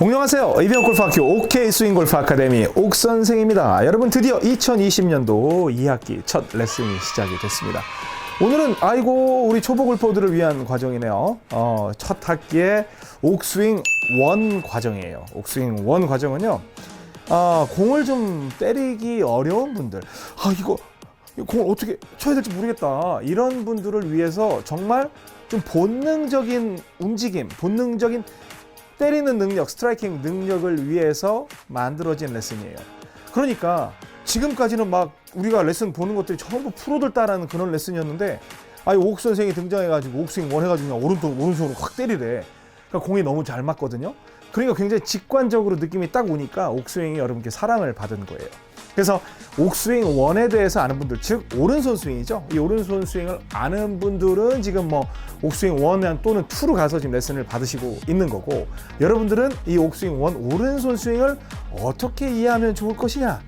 안녕하세요. 이병 골프학교 OK 스윙 골프 아카데미 옥 선생입니다. 여러분 드디어 2020년도 2학기 첫 레슨이 시작이 됐습니다. 오늘은 우리 초보 골퍼들을 위한 과정이네요. 첫 학기의 옥스윙 1 과정이에요. 옥스윙 1 과정은요. 공을 좀 때리기 어려운 분들, 이거 공을 어떻게 쳐야 될지 모르겠다, 이런 분들을 위해서 정말 좀 본능적인 움직임, 본능적인 때리는 능력, 스트라이킹 능력을 위해서 만들어진 레슨이에요. 그러니까 지금까지는 막 우리가 레슨 보는 것들이 전부 프로들 따라하는 그런 레슨이었는데, 옥 선생이 등장해가지고 옥스윙 1 해가지고 그냥 오른손으로 확 때리래. 그러니까 공이 너무 잘 맞거든요. 그러니까 굉장히 직관적으로 느낌이 딱 오니까 옥스윙이 여러분께 사랑을 받은 거예요. 그래서 옥스윙 1에 대해서 아는 분들, 즉 오른손 스윙이죠. 이 오른손 스윙을 아는 분들은 지금 옥스윙 1 또는 2로 가서 지금 레슨을 받으시고 있는 거고, 여러분들은 이 옥스윙 1 오른손 스윙을 어떻게 이해하면 좋을 것이냐,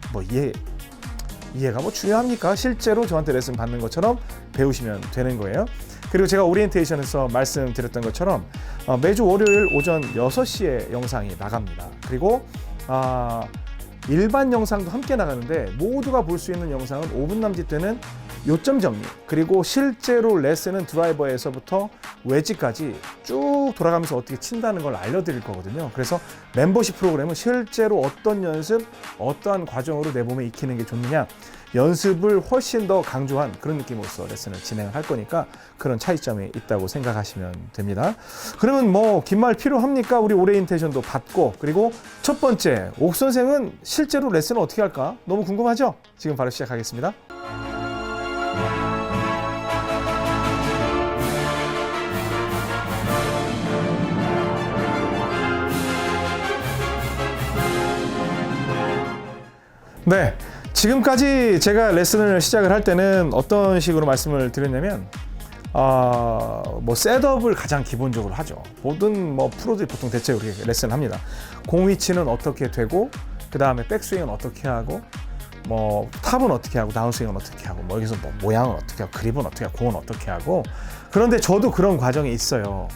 이해가 중요합니까? 실제로 저한테 레슨 받는 것처럼 배우시면 되는 거예요. 그리고 제가 오리엔테이션에서 말씀드렸던 것처럼 매주 월요일 오전 6시에 영상이 나갑니다. 그리고 일반 영상도 함께 나가는데, 모두가 볼 수 있는 영상은 5분 남짓되는 요점 정리, 그리고 실제로 레슨은 드라이버에서부터 웨지까지 쭉 돌아가면서 어떻게 친다는 걸 알려드릴 거거든요. 그래서 멤버십 프로그램은 실제로 어떤 연습, 어떠한 과정으로 내 몸에 익히는 게 좋느냐, 연습을 훨씬 더 강조한 그런 느낌으로서 레슨을 진행을 할 거니까 그런 차이점이 있다고 생각하시면 됩니다. 그러면 긴 말 필요합니까? 우리 오리엔테이션도 받고, 그리고 첫 번째, 옥 선생은 실제로 레슨을 어떻게 할까? 너무 궁금하죠? 지금 바로 시작하겠습니다. 네, 지금까지 제가 레슨을 시작을 할 때는 어떤 식으로 말씀을 드렸냐면, 셋업을 가장 기본적으로 하죠. 모든 프로들이 보통 대체 그렇게 레슨을 합니다. 공 위치는 어떻게 되고, 그 다음에 백스윙은 어떻게 하고, 탑은 어떻게 하고, 다운스윙은 어떻게 하고, 여기서 모양은 어떻게 하고, 그립은 어떻게 하고, 공은 어떻게 하고. 그런데 저도 그런 과정이 있어요.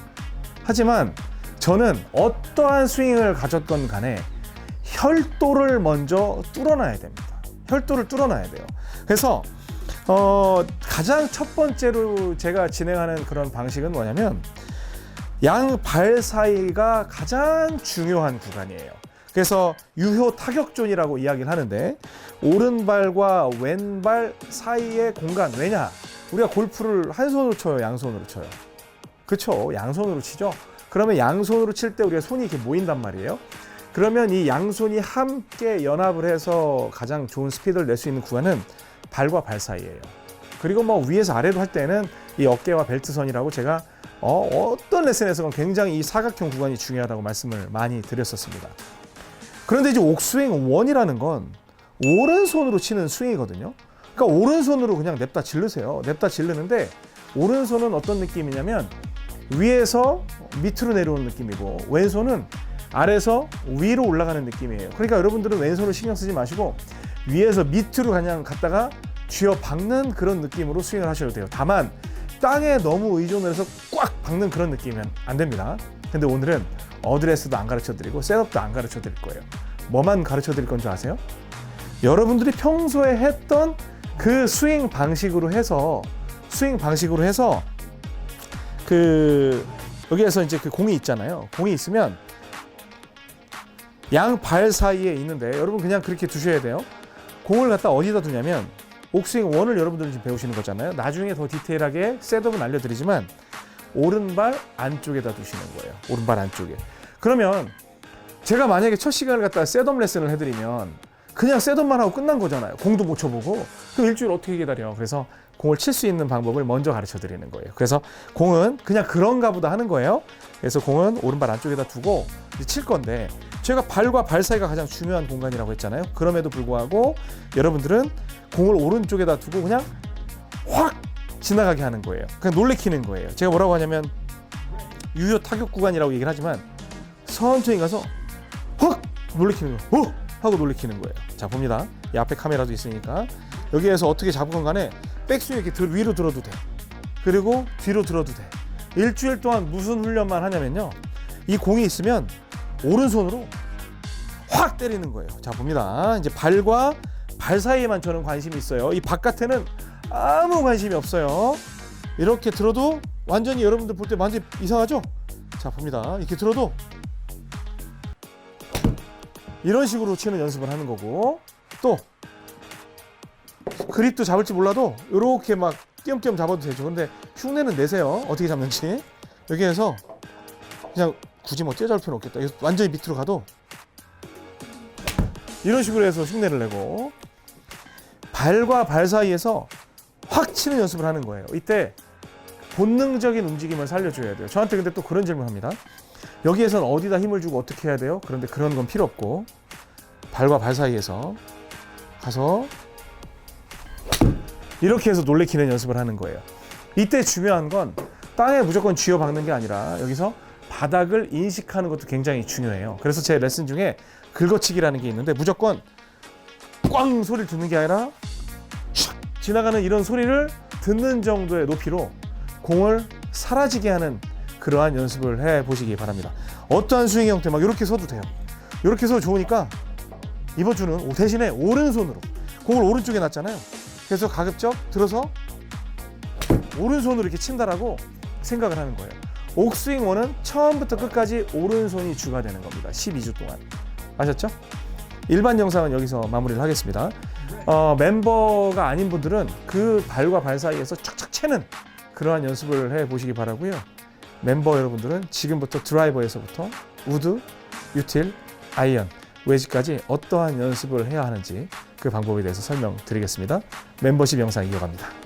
하지만 저는 어떠한 스윙을 가졌건 간에 혈도를 먼저 뚫어놔야 됩니다. 혈도를 뚫어놔야 돼요. 그래서 가장 첫 번째로 제가 진행하는 그런 방식은 뭐냐면, 양 발 사이가 가장 중요한 구간이에요. 그래서 유효 타격존이라고 이야기를 하는데, 오른발과 왼발 사이의 공간. 왜냐? 우리가 골프를 한 손으로 쳐요, 양손으로 쳐요? 그렇죠, 양손으로 치죠. 그러면 양손으로 칠 때 우리가 손이 이렇게 모인단 말이에요. 그러면 이 양손이 함께 연합을 해서 가장 좋은 스피드를 낼 수 있는 구간은 발과 발 사이예요. 그리고 위에서 아래로 할 때는 이 어깨와 벨트선이라고 제가 어떤 레슨에서는 굉장히 이 사각형 구간이 중요하다고 말씀을 많이 드렸었습니다. 그런데 이제 옥스윙 1이라는 건 오른손으로 치는 스윙이거든요. 그러니까 오른손으로 그냥 냅다 질르세요. 냅다 질르는데, 오른손은 어떤 느낌이냐면 위에서 밑으로 내려오는 느낌이고, 왼손은 아래에서 위로 올라가는 느낌이에요. 그러니까 여러분들은 왼손을 신경 쓰지 마시고 위에서 밑으로 그냥 갔다가 쥐어 박는 그런 느낌으로 스윙을 하셔도 돼요. 다만 땅에 너무 의존을 해서 꽉 박는 그런 느낌이면 안 됩니다. 근데 오늘은 어드레스도 안 가르쳐 드리고 셋업도 안 가르쳐 드릴 거예요. 뭐만 가르쳐 드릴 건 줄 아세요? 여러분들이 평소에 했던 그 스윙 방식으로 해서 여기에서 이제 그 공이 있잖아요. 공이 있으면 양 발 사이에 있는데, 여러분 그냥 그렇게 두셔야 돼요. 공을 갖다 어디다 두냐면, 옥스윙 1을 여러분들은 지금 배우시는 거잖아요. 나중에 더 디테일하게 셋업은 알려드리지만 오른발 안쪽에다 두시는 거예요. 오른발 안쪽에. 그러면 제가 만약에 첫 시간을 갖다가 셋업 레슨을 해드리면 그냥 셋업만 하고 끝난 거잖아요. 공도 못 쳐보고. 그럼 일주일 어떻게 기다려? 그래서 공을 칠 수 있는 방법을 먼저 가르쳐 드리는 거예요. 그래서 공은 그냥 그런가 보다 하는 거예요. 그래서 공은 오른발 안쪽에다 두고 이제 칠 건데, 제가 발과 발 사이가 가장 중요한 공간이라고 했잖아요. 그럼에도 불구하고 여러분들은 공을 오른쪽에다 두고 그냥 확 지나가게 하는 거예요. 그냥 놀래키는 거예요. 제가 뭐라고 하냐면, 유효 타격 구간이라고 얘기를 하지만 천천히 가서 확 놀래키는 거예요. 하고 놀래키는 거예요. 자, 봅니다. 이 앞에 카메라도 있으니까 여기에서 어떻게 잡건 간에 백스윙 이렇게 위로 들어도 돼. 그리고 뒤로 들어도 돼. 일주일 동안 무슨 훈련만 하냐면요, 이 공이 있으면 오른손으로 확 때리는 거예요. 자, 봅니다. 이제 발과 발 사이에만 저는 관심이 있어요. 이 바깥에는 아무 관심이 없어요. 이렇게 들어도 완전히 여러분들 볼 때 완전히 이상하죠? 자, 봅니다. 이렇게 들어도 이런 식으로 치는 연습을 하는 거고, 또 그립도 잡을지 몰라도 이렇게 막 띄엄띄엄 잡아도 되죠. 근데 흉내는 내세요. 어떻게 잡는지. 여기에서 그냥 굳이 뭐 떼잡을 필요는 없겠다. 완전히 밑으로 가도 이런 식으로 해서 흉내를 내고, 발과 발 사이에서 확 치는 연습을 하는 거예요. 이때 본능적인 움직임을 살려줘야 돼요. 저한테 근데 또 그런 질문 합니다. 여기에선 어디다 힘을 주고 어떻게 해야 돼요? 그런데 그런 건 필요 없고, 발과 발 사이에서 가서 이렇게 해서 놀래키는 연습을 하는 거예요. 이때 중요한 건 땅에 무조건 쥐어 박는 게 아니라 여기서 바닥을 인식하는 것도 굉장히 중요해요. 그래서 제 레슨 중에 긁어치기라는 게 있는데, 무조건 꽝 소리를 듣는 게 아니라 슉 지나가는 이런 소리를 듣는 정도의 높이로 공을 사라지게 하는 그러한 연습을 해보시기 바랍니다. 어떠한 스윙 형태 막 이렇게 서도 돼요. 이렇게 서도 좋으니까 이번 주는 대신에 오른손으로, 공을 오른쪽에 놨잖아요. 그래서 가급적 들어서 오른손으로 이렇게 친다라고 생각을 하는 거예요. 옥스윙 원은 처음부터 끝까지 오른손이 주가 되는 겁니다. 12주 동안. 아셨죠? 일반 영상은 여기서 마무리를 하겠습니다. 멤버가 아닌 분들은 그 발과 발 사이에서 척척 채는 그러한 연습을 해보시기 바라고요. 멤버 여러분들은 지금부터 드라이버에서부터 우드, 유틸, 아이언, 웨지까지 어떠한 연습을 해야 하는지 그 방법에 대해서 설명드리겠습니다. 멤버십 영상 이어갑니다.